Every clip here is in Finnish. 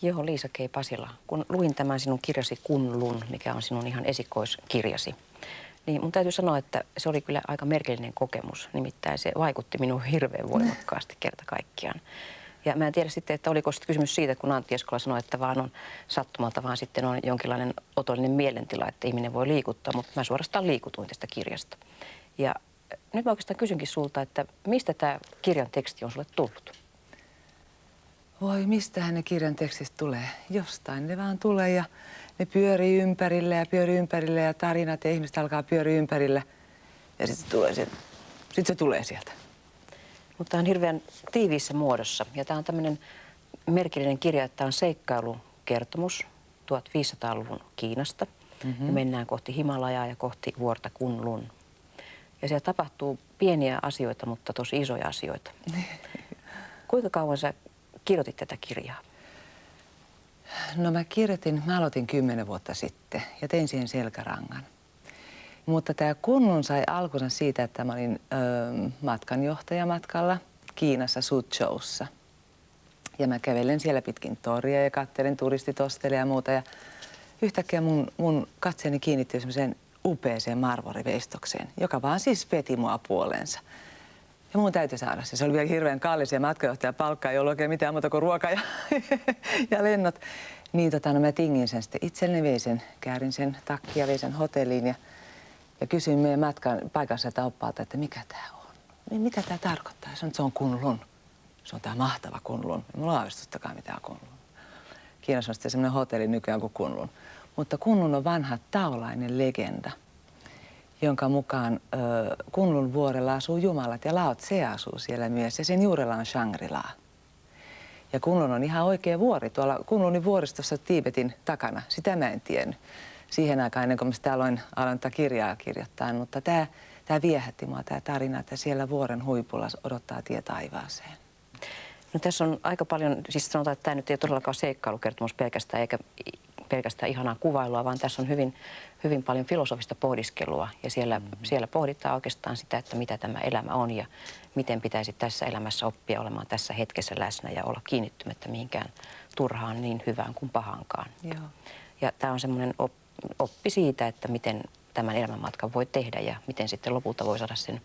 Joo, Liisa K. Pasila. Kun luin tämän sinun kirjasi Kunlun, mikä on sinun ihan esikoiskirjasi, niin mun täytyy sanoa, että se oli kyllä aika merkillinen kokemus. Nimittäin se vaikutti minuun hirveän voimakkaasti kerta kaikkiaan. Ja mä en tiedä sitten, että oliko sitten kysymys siitä, kun Antti Eskola sanoi, että vaan on sattumalta, vaan sitten on jonkinlainen otollinen mielentila, että ihminen voi liikuttaa, mutta mä suorastaan liikutuin tästä kirjasta. Ja nyt mä oikeastaan kysynkin sulta, että mistä tämä kirjan teksti on sulle tullut? Voi, mistähän ne kirjan tekstistä tulee? Jostain ne vaan tulee ja ne pyörii ympärille ja tarinat ja ihmiset alkaa pyöriä ympärillä. Ja sitten se tulee sieltä. Mutta tämä on hirveän tiiviissä muodossa ja tämä on tämmöinen merkillinen kirja, että tämä on seikkailukertomus 1500-luvun Kiinasta. Ja mennään kohti Himalajaa ja kohti vuorta Kunlun. Ja siellä tapahtuu pieniä asioita, mutta tosi isoja asioita. Kuinka kauan sä kirjoitit tätä kirjaa? No mä aloitin 10 vuotta sitten ja tein siihen selkärangan. Mutta tämä Kunlun sai alkunsa siitä, että mä olin matkanjohtajamatkalla Kiinassa Suzhoussa. Ja mä kävelen siellä pitkin toria ja katselen turistitostelia ja muuta. Ja yhtäkkiä mun katseeni kiinnittyi semmoiseen upeeseen marmoriveistokseen, joka vaan siis veti mua puoleensa. Ja mun täytyy saada se. Se oli vielä hirveän kallis ja matkanjohtajan palkka ei ollut oikein mitään muuta kuin ruoka ja lennot. Niin mä tingin sen sitten itselleni, käärin sen takkia, vein sen hotelliin ja kysyin meidän paikalliselta oppaalta, että mikä tämä on. Niin mitä tämä tarkoittaa? Sanoin, että se on Kunlun. Se on tämä mahtava Kunlun. Ei mulla ole aavistustakaan mitään Kunlun. Kiinassa on sitten semmoinen hotelli nykyään kuin Kunlun. Mutta Kunlun on vanha taolainen legenda, jonka mukaan Kunlun vuorella asuu jumalat ja Lao Tse asuu siellä myös ja sen juurella on Shangri-La. Ja Kunlun on ihan oikea vuori tuolla Kunlunin vuoristossa Tiibetin takana. Sitä mä en tiennyt siihen aikaan ennen kuin mä sitä aloin tätä kirjaa kirjoittaa. Mutta tämä viehätti mua, tämä tarina, että siellä vuoren huipulla odottaa tie taivaaseen. No tässä on aika paljon, siis sanotaan, että tämä nyt ei todellakaan seikkailukertomus pelkästään, eikä pelkästään ihanaa kuvailua, vaan tässä on hyvin paljon filosofista pohdiskelua. Ja siellä pohditaan oikeastaan sitä, että mitä tämä elämä on ja miten pitäisi tässä elämässä oppia olemaan tässä hetkessä läsnä ja olla kiinnittymättä mihinkään turhaan niin hyvään kuin pahankaan. Joo. Ja tämä on semmoinen oppi siitä, että miten tämän elämänmatkan voi tehdä ja miten sitten lopulta voi saada sen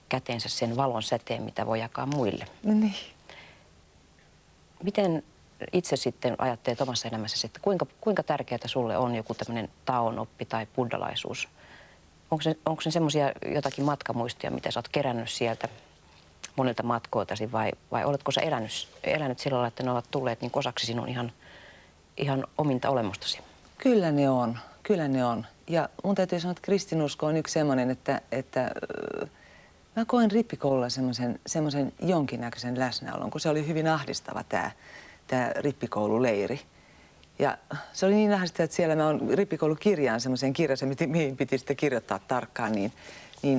käteensä sen valon säteen, mitä voi jakaa muille. Niin. Semmoinen Itse sitten ajattelet omassa elämässäsi, että kuinka tärkeää sulle on joku tämmöinen taon oppi tai buddhalaisuus? Onko se semmoisia jotakin matkamuistia, mitä sä oot kerännyt sieltä monilta matkoiltasi vai oletko sä elänyt sillä lailla, että ne ovat tulleet niin osaksi sinun ihan ominta olemustasi? Kyllä ne on. Ja mun täytyy sanoa, että kristinusko on yksi semmoinen, että mä koen rippikoululla semmoisen jonkinnäköisen läsnäolon, kun se oli hyvin ahdistava tämä rippikoululeiri. Ja se oli niin ahdistava, että siellä mä oon rippikoulukirjaan semmoisen kirjaan, mihin piti sitten kirjoittaa tarkkaan, niin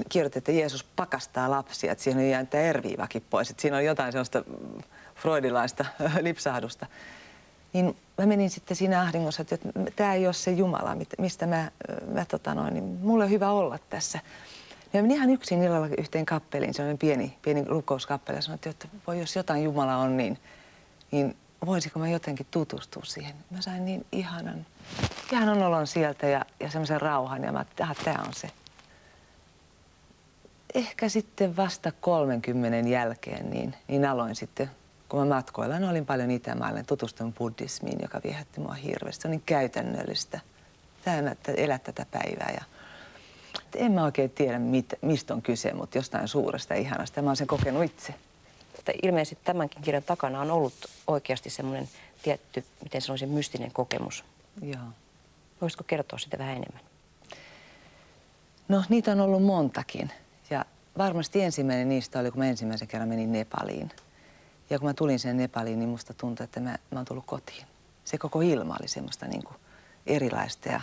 kirjoitettiin, että Jeesus pakastaa lapsia, että siihen on jäänyt tämä R-viivakin pois, että siinä on jotain semmoista freudilaista lipsahdusta. Niin mä menin sitten siinä ahdingossa, että tämä ei ole se Jumala, mistä niin mulle on hyvä olla tässä. Ja menin ihan yksin illalla yhteen kappeliin, se on pieni rukouskappeli, ja sanoin, että voi jos jotain Jumala on, niin voisiko mä jotenkin tutustua siihen. Mä sain niin ihanan olon sieltä ja semmoisen rauhan, ja mä ajattelin, että tämä on se. Ehkä sitten vasta 30 jälkeen, niin aloin sitten, kun mä matkoillaan, olin paljon Itämaalla, tutustuin buddhismiin, joka viehätti mua hirveästi. Se on niin käytännöllistä. Tämä elää tätä päivää. Ja en mä oikein tiedä, mistä on kyse, mutta jostain suuresta ihanasta. Mä oon sen kokenut itse. Ilmeisesti tämänkin kirjan takana on ollut oikeasti semmoinen tietty, miten sanoisin, mystinen kokemus. Joo. Voisitko kertoa sitä vähän enemmän? No, niitä on ollut montakin. Ja varmasti ensimmäinen niistä oli, kun mä ensimmäisen kerran menin Nepaliin. Ja kun mä tulin sen Nepaliin, niin musta tuntui, että mä oon tullut kotiin. Se koko ilma oli semmoista niin kuin erilaista. Ja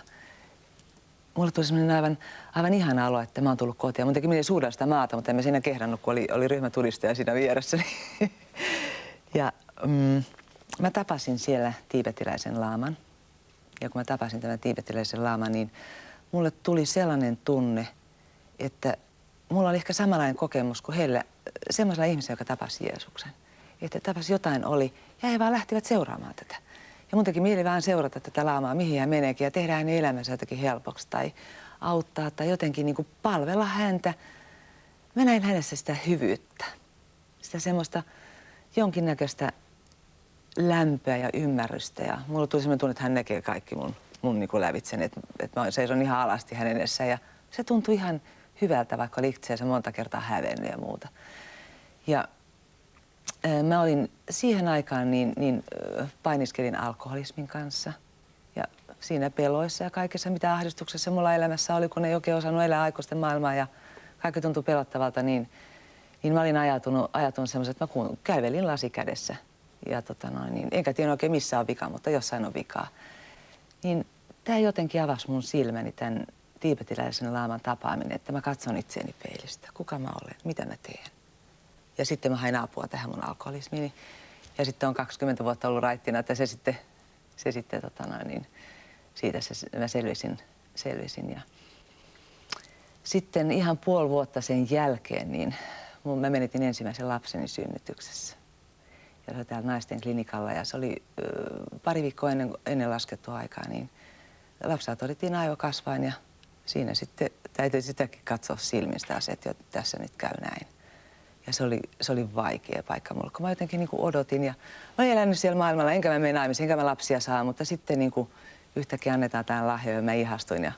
mulle tuli semmoinen aivan ihana olo, että mä oon tullut kotiin. Mun teki mieli suudella sitä maata, mutta en mä siinä kehdannut, kun oli ryhmä turisteja siinä vieressä. Ja mä tapasin siellä tiibetiläisen laaman. Ja kun mä tapasin tämän tiibetiläisen laaman, niin mulle tuli sellainen tunne, että mulla oli ehkä samanlainen kokemus kuin heillä, semmoisella ihmisellä, joka tapasi Jeesuksen. Että tapasi jotain oli, ja he vaan lähtivät seuraamaan tätä. Ja mun teki mieli vähän seurata tätä laamaa, mihin hän meneekin ja tehdä hänen elämänsä jotenkin helpoksi tai auttaa tai jotenkin niin kuin palvella häntä. Mä näin hänessä sitä hyvyyttä, sitä semmoista jonkinnäköistä lämpöä ja ymmärrystä. Ja mulla tuli semmoinen tunne, että hän näkee kaikki mun niin kuin lävitsen, että mä seison ihan alasti hänen edessään. Ja se tuntui ihan hyvältä, vaikka oli itseänsä monta kertaa hävennyt ja muuta. Ja mä olin siihen aikaan painiskelin alkoholismin kanssa ja siinä peloissa ja kaikessa, mitä ahdistuksessa mulla elämässä oli, kun ei oikein osannut elää aikuisten maailmaa ja kaikki tuntui pelottavalta, niin mä olin ajatunut semmoisen, että mä kävelin lasi kädessä. Ja enkä tiedä oikein missä on vika, mutta jossain on vikaa. Niin tää jotenkin avasi mun silmäni tämän tiibetiläisen laaman tapaaminen, että mä katson itseäni peilistä. Kuka mä olen? Mitä mä teen? Ja sitten mä hain apua tähän mun alkoholismiini. Ja sitten on 20 vuotta ollut raittina, että siitä mä selvisin. Ja sitten ihan puoli vuotta sen jälkeen, niin mä menetin ensimmäisen lapseni synnytyksessä. Ja se oli täällä naisten klinikalla ja se oli pari viikkoa ennen laskettua aikaa, niin lapsella todettiin aivokasvain ja siinä sitten täytyy sitäkin katsoa silmistä asiaa, että tässä nyt käy näin. Ja se oli vaikea paikka mulle, kun mä jotenkin niin kuin odotin ja mä olin elänyt siellä maailmalla, enkä mä mene naimisiin, enkä mä lapsia saa, mutta sitten niin kuin yhtäkkiä annetaan tämän lahjoja ja mä ihastuin ja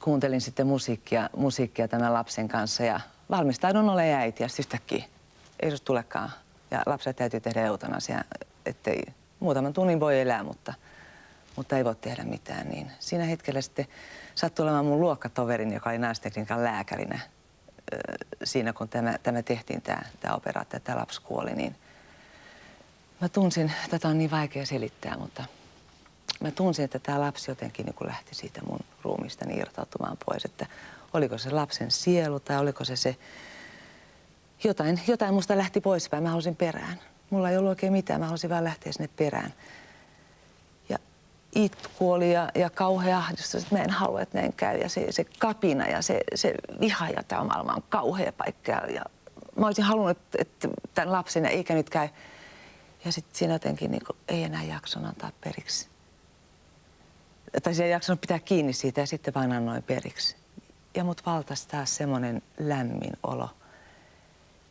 kuuntelin sitten musiikkia tämän lapsen kanssa ja valmistaudun olemaan äiti ja sitten yhtäkkiä ei susta tulekaan. Ja lapset täytyy tehdä eutanasia, ettei muutaman tunnin voi elää, mutta ei voi tehdä mitään. Niin siinä hetkellä sitten sattui olemaan mun luokkatoverin, joka oli naistekniikan lääkärinä. Siinä kun tämä tehtiin, tämä operaatio, tämä lapsi kuoli, niin mä tunsin, tätä on niin vaikea selittää, mutta mä tunsin, että tämä lapsi jotenkin niin kuin lähti siitä mun ruumiistani irtautumaan pois, että oliko se lapsen sielu tai oliko se jotain musta lähti poispäin, mä halusin perään. Mulla ei ollut oikein mitään, mä halusin vaan lähteä sinne perään. Ja itku oli ja kauhea ahdistus, että mä en halua, että näin käy. Ja se kapina ja se viha ja tämä maailma on kauhea paikka. Ja mä olisin halunnut, että tämän lapsen eikä nyt käy. Ja sitten siinä jotenkin niin kuin, ei enää jakson antaa periksi. Tai se ei jaksanut pitää kiinni siitä ja sitten vaan annoin periksi. Ja mut valtasi taas semmoinen lämmin olo,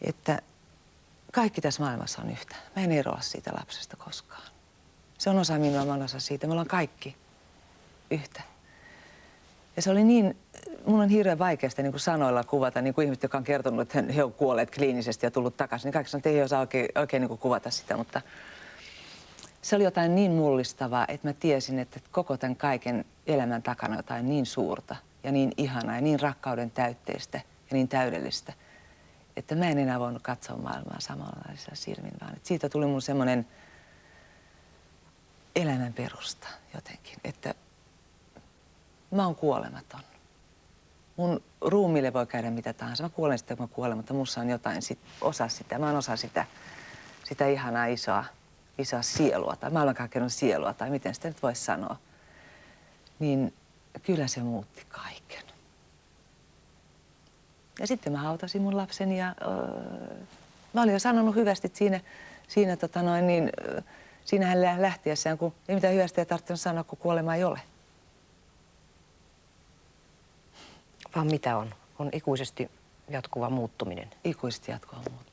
että kaikki tässä maailmassa on yhtä. Mä en eroa siitä lapsesta koskaan. Se on osa minua, mä olen osa siitä. Me ollaan kaikki yhtä. Ja se oli niin, mun on hirveän vaikeasta niin kuin sanoilla kuvata, niin kuin ihmiset, jotka on kertonut, että he ovat kuolleet kliinisesti ja tullut takaisin. Niin kaikki sanoo, että ei osaa oikein niin kuin kuvata sitä, mutta se oli jotain niin mullistavaa, että mä tiesin, että koko tämän kaiken elämän takana jotain niin suurta ja niin ihanaa ja niin rakkauden täytteistä ja niin täydellistä, että mä en enää voinut katsoa maailmaa samanlaisilla silmin, vaan että siitä tuli mun semmoinen elämän perusta jotenkin, että mä oon kuolematon. Mun ruumiille voi käydä mitä tahansa. Mä kuolen sitten, kun mä kuolen, mutta mussa on jotain osa sitä. Mä oon osa sitä ihanaa isoa sielua tai maailmankaikkeuden sielua tai miten sitä nyt voisi sanoa. Niin kyllä se muutti kaiken. Ja sitten mä hautasin mun lapseni ja mä olin jo sanonut hyvästi siinä hän lähtiessään, kun ei mitään hyvästä ei tarvitse sanoa, kun kuolema ei ole. Vaan mitä on? On ikuisesti jatkuva muuttuminen. Ikuisesti jatkuva muuttuminen.